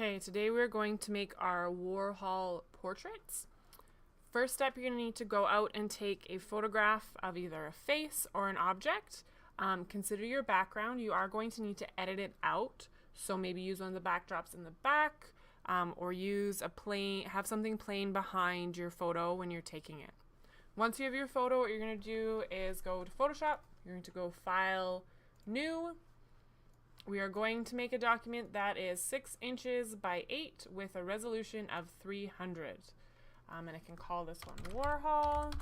Okay, today we're going to make our Warhol portraits. First step, you're going to need to go out and take a photograph of either a face or an object. Consider your background. You are going to need to edit it out. So maybe use one of the backdrops in the back, or use have something plain behind your photo when you're taking it. Once you have your photo, what you're going to do is go to Photoshop. You're going to go File, New. We are going to make a document that is 6 inches by 8 with a resolution of 300. And I can call this one Warhol.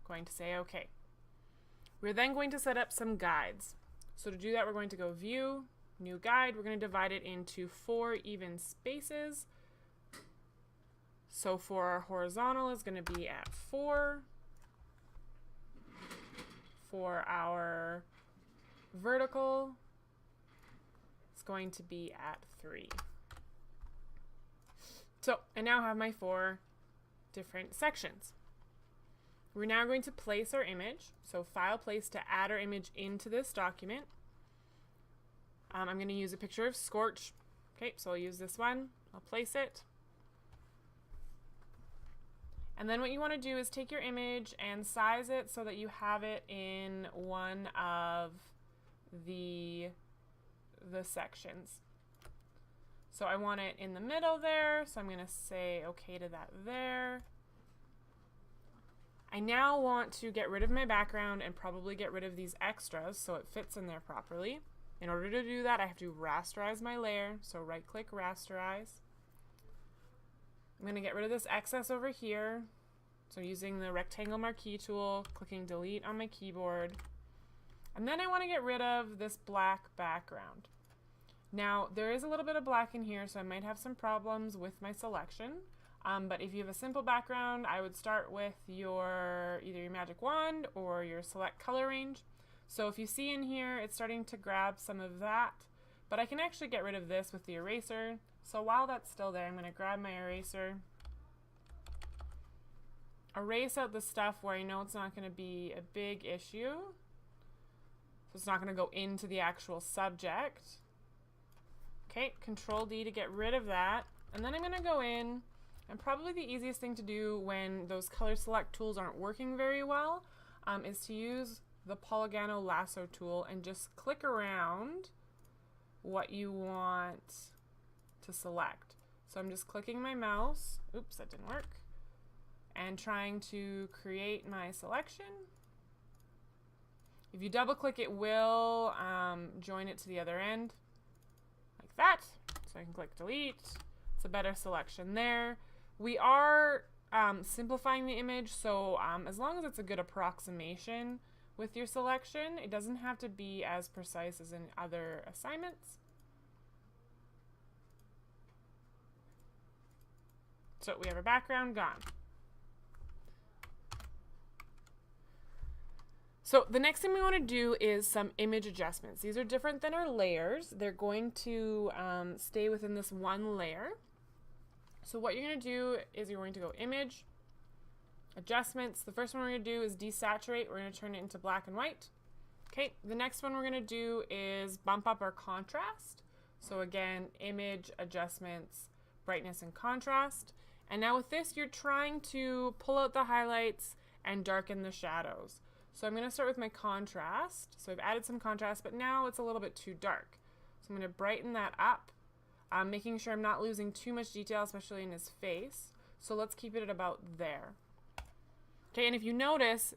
Going to say OK. We're then going to set up some guides. So to do that, we're going to go View, New Guide. We're going to divide it into 4 even spaces. So for our horizontal is going to be at 4. For our vertical, it's going to be at 3. So I now have my 4 different sections. We're now going to place our image. So File, Place to add our image into this document. I'm going to use a picture of Scorch. Okay, so I'll use this one. I'll place it. And then what you want to do is take your image and size it so that you have it in one of the sections. So I want it in the middle there, so I'm going to say OK to that there. I now want to get rid of my background and probably get rid of these extras so it fits in there properly. In order to do that, I have to rasterize my layer, so right-click Rasterize. I'm going to get rid of this excess over here. So using the rectangle marquee tool, clicking Delete on my keyboard. And then I want to get rid of this black background. Now, there is a little bit of black in here, so I might have some problems with my selection. But if you have a simple background, I would start with either your magic wand or your select color range. So if you see in here, it's starting to grab some of that. But I can actually get rid of this with the eraser. So while that's still there, I'm going to grab my eraser, erase out the stuff where I know it's not going to be a big issue. So it's not going to go into the actual subject. Okay, Control D to get rid of that. And then I'm going to go in, and probably the easiest thing to do when those color select tools aren't working very well is to use the Polygano Lasso tool and just click around what you want to select. So I'm just clicking my mouse. Oops, that didn't work. And trying to create my selection. If you double click, it will join it to the other end like that. So I can click Delete. It's a better selection there. We are simplifying the image, so as long as it's a good approximation with your selection, it doesn't have to be as precise as in other assignments. So we have our background gone. So the next thing we want to do is some image adjustments. These are different than our layers. They're going to stay within this one layer. So what you're going to do is you're going to go Image, Adjustments. The first one we're going to do is Desaturate. We're going to turn it into black and white. Okay, the next one we're going to do is bump up our contrast. So again, Image, Adjustments, Brightness and Contrast. And now with this, you're trying to pull out the highlights and darken the shadows. So I'm going to start with my contrast. So I've added some contrast, but now it's a little bit too dark. So I'm going to brighten that up, making sure I'm not losing too much detail, especially in his face. So let's keep it at about there. Okay, and if you notice,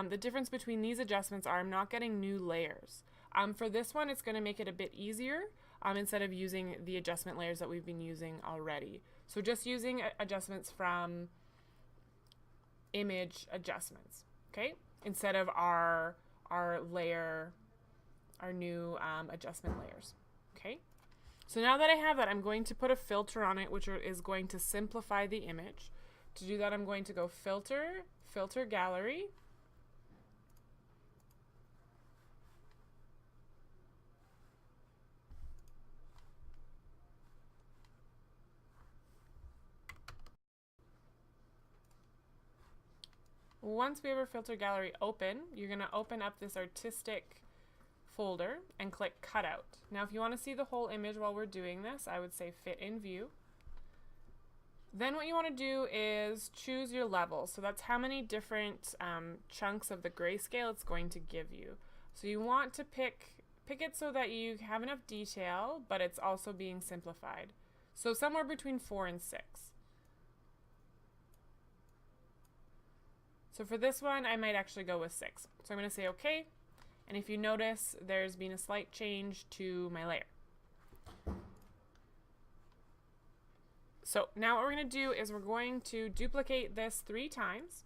the difference between these adjustments are I'm not getting new layers. For this one, it's going to make it a bit easier instead of using the adjustment layers that we've been using already. So just using adjustments from Image Adjustments, okay? Instead of our new adjustment layers. Okay, so now that I have that, I'm going to put a filter on it, which is going to simplify the image. To do that, I'm going to go Filter, Filter Gallery. Once we have our filter gallery open, you're going to open up this artistic folder and click cutout. Now if you want to see the whole image while we're doing this, I would say fit in view. Then what you want to do is choose your level. So that's how many different chunks of the grayscale it's going to give you. So you want to pick it so that you have enough detail, but it's also being simplified. So somewhere between 4 and 6. So for this one, I might actually go with 6. So I'm going to say OK. And if you notice, there's been a slight change to my layer. So now what we're going to do is we're going to duplicate this 3 times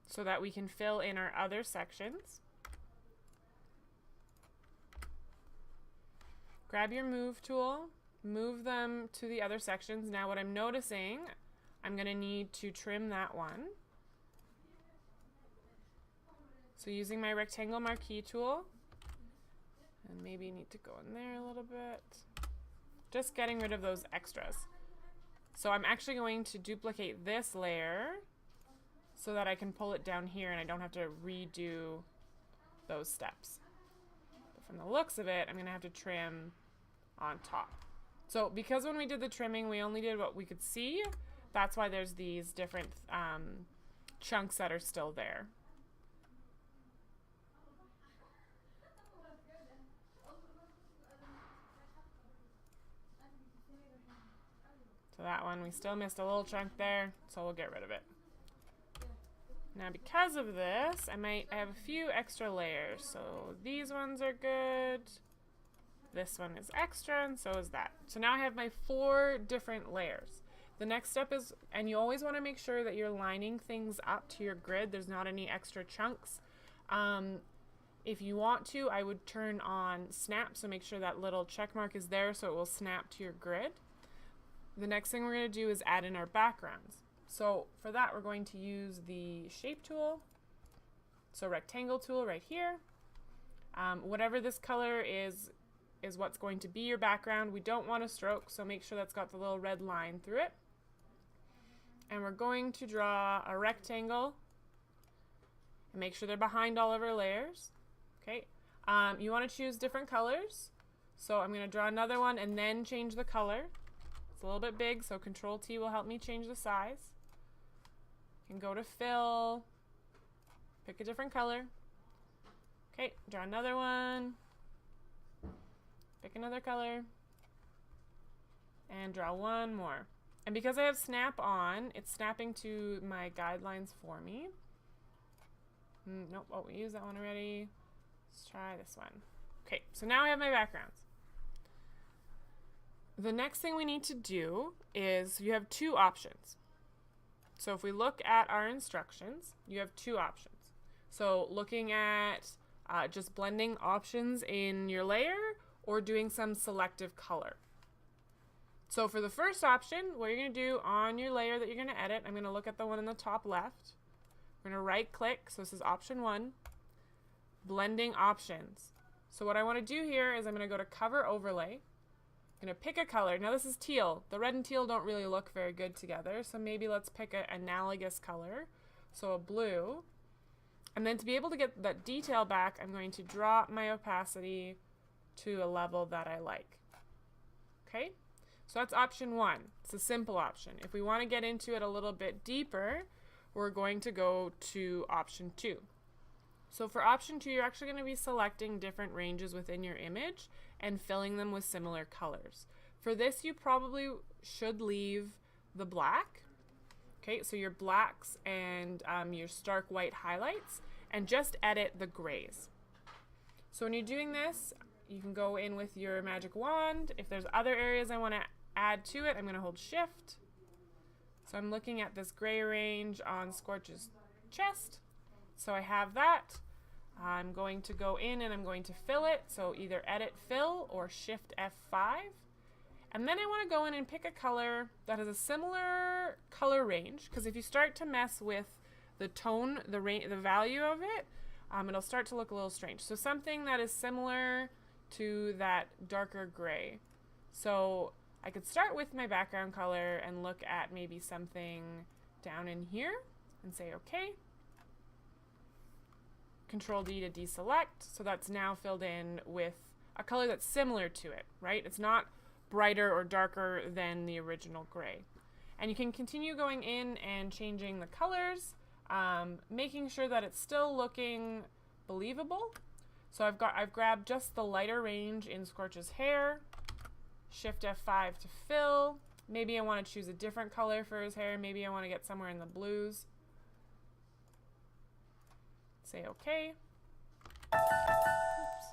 so that we can fill in our other sections. Grab your move tool, move them to the other sections. Now what I'm noticing, I'm going to need to trim that one. So using my rectangle marquee tool, and maybe need to go in there a little bit. Just getting rid of those extras. So I'm actually going to duplicate this layer so that I can pull it down here and I don't have to redo those steps. But from the looks of it, I'm going to have to trim on top. So because when we did the trimming, we only did what we could see, that's why there's these different chunks that are still there. So that one, we still missed a little chunk there, so we'll get rid of it. Now because of this, I have a few extra layers. So these ones are good. This one is extra, and so is that. So now I have my 4 different layers. The next step is, and you always want to make sure that you're lining things up to your grid. There's not any extra chunks. If you want to, I would turn on snap, so make sure that little check mark is there so it will snap to your grid. The next thing we're going to do is add in our backgrounds. So for that, we're going to use the shape tool. So rectangle tool right here. Whatever this color is what's going to be your background. We don't want a stroke, so make sure that's got the little red line through it. And we're going to draw a rectangle and make sure they're behind all of our layers. Okay. You want to choose different colors. So I'm going to draw another one and then change the color. It's a little bit big, so Control T will help me change the size. You can go to fill, pick a different color. Okay, draw another one, pick another color, and draw one more. And because I have snap on, it's snapping to my guidelines for me. Nope, oh, we used that one already. Let's try this one. Okay, so now I have my backgrounds. The next thing we need to do is you have 2 options. So if we look at our instructions, you have 2 options. So looking at just blending options in your layer or doing some selective color. So for the first option, what you're going to do on your layer that you're going to edit, I'm going to look at the one in the top left. We're going to right click, so this is option 1, blending options. So what I want to do here is I'm going to go to cover overlay. I'm going to pick a color. Now this is teal. The red and teal don't really look very good together, so maybe let's pick an analogous color. So a blue. And then to be able to get that detail back, I'm going to drop my opacity to a level that I like. Okay? So that's option 1. It's a simple option. If we want to get into it a little bit deeper, we're going to go to option 2. So for option 2, you're actually going to be selecting different ranges within your image and filling them with similar colors. For this, you probably should leave the black. Okay, so your blacks and your stark white highlights, and just edit the grays. So when you're doing this, you can go in with your magic wand. If there's other areas I want to add to it, I'm going to hold shift. So I'm looking at this gray range on Scorch's chest. So I have that. I'm going to go in and I'm going to fill it. So either edit fill or shift F5. And then I want to go in and pick a color that has a similar color range, because if you start to mess with the tone, the value of it, it'll start to look a little strange. So something that is similar to that darker gray. So I could start with my background color and look at maybe something down in here and say okay. Control D to deselect. So that's now filled in with a color that's similar to it, right? It's not brighter or darker than the original gray. And you can continue going in and changing the colors, making sure that it's still looking believable. So I've grabbed just the lighter range in Scorch's hair, Shift F5 to fill. Maybe I want to choose a different color for his hair. Maybe I want to get somewhere in the blues. Say OK. Oops.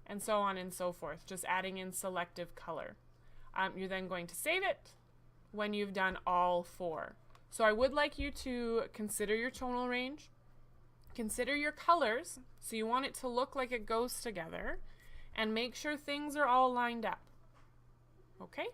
And so on and so forth, just adding in selective color. You're then going to save it when you've done all 4. So I would like you to consider your tonal range, consider your colors, so you want it to look like it goes together, and make sure things are all lined up. Okay?